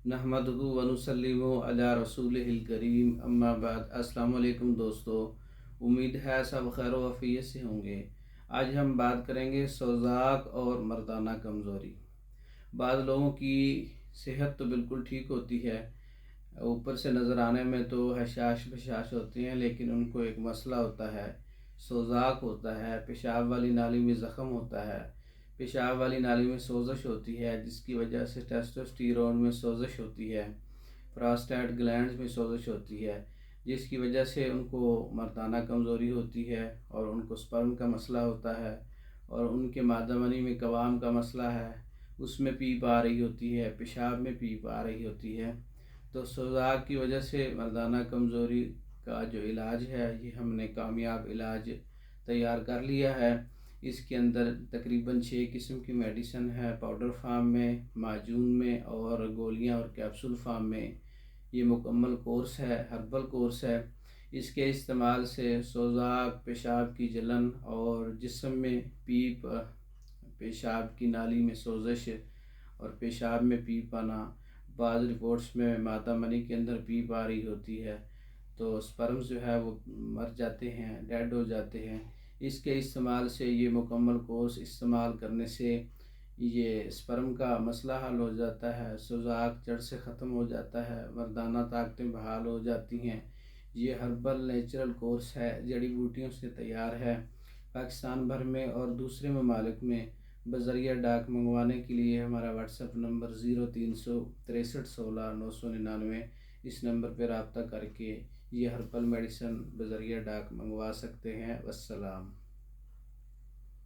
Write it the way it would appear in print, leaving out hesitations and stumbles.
نحمدہ و نسلم علی رسولہ الکریم، اما بعد۔ السلام علیکم دوستو، امید ہے سب خیر و عافیت سے ہوں گے۔ آج ہم بات کریں گے سوزاک اور مردانہ کمزوری۔ بعض لوگوں کی صحت تو بالکل ٹھیک ہوتی ہے، اوپر سے نظر آنے میں تو حشاش بشاش ہوتے ہیں، لیکن ان کو ایک مسئلہ ہوتا ہے، سوزاک ہوتا ہے، پیشاب والی نالی میں زخم ہوتا ہے، پیشاب والی نالی میں سوزش ہوتی ہے، جس کی وجہ سے ٹیسٹوسٹیرون میں سوزش ہوتی ہے، پراسٹیٹ گلینڈز میں سوزش ہوتی ہے، جس کی وجہ سے ان کو مردانہ کمزوری ہوتی ہے، اور ان کو سپرم کا مسئلہ ہوتا ہے، اور ان کے مادہ منی میں قوام کا مسئلہ ہے، اس میں پیپ آ رہی ہوتی ہے، پیشاب میں پیپ آ رہی ہوتی ہے۔ تو سوزاک کی وجہ سے مردانہ کمزوری کا جو علاج ہے، یہ ہم نے کامیاب علاج تیار کر لیا ہے۔ اس کے اندر تقریباً 6 قسم کی میڈیسن ہے، پاؤڈر فارم میں، معجون میں، اور گولیاں اور کیپسول فارم میں۔ یہ مکمل کورس ہے، ہربل کورس ہے۔ اس کے استعمال سے سوزاک، پیشاب کی جلن اور جسم میں پیپ، پیشاب کی نالی میں سوزش اور پیشاب میں پیپ آنا، بعض رپورٹس میں مادہ منی کے اندر پیپ آ رہی ہوتی ہے، تو سپرمز جو ہے وہ مر جاتے ہیں، ڈیڈ ہو جاتے ہیں۔ اس کے استعمال سے، یہ مکمل کورس استعمال کرنے سے یہ سپرم کا مسئلہ حل ہو جاتا ہے، سوزاک جڑ سے ختم ہو جاتا ہے، مردانہ طاقتیں بحال ہو جاتی ہیں۔ یہ ہربل نیچرل کورس ہے، جڑی بوٹیوں سے تیار ہے۔ پاکستان بھر میں اور دوسرے ممالک میں بذریعہ ڈاک منگوانے کے لیے ہمارا واٹس ایپ نمبر 0363169999، اس نمبر پہ رابطہ کر کے یہ ہربل میڈیسن بذریعہ ڈاک منگوا سکتے ہیں۔ والسلام۔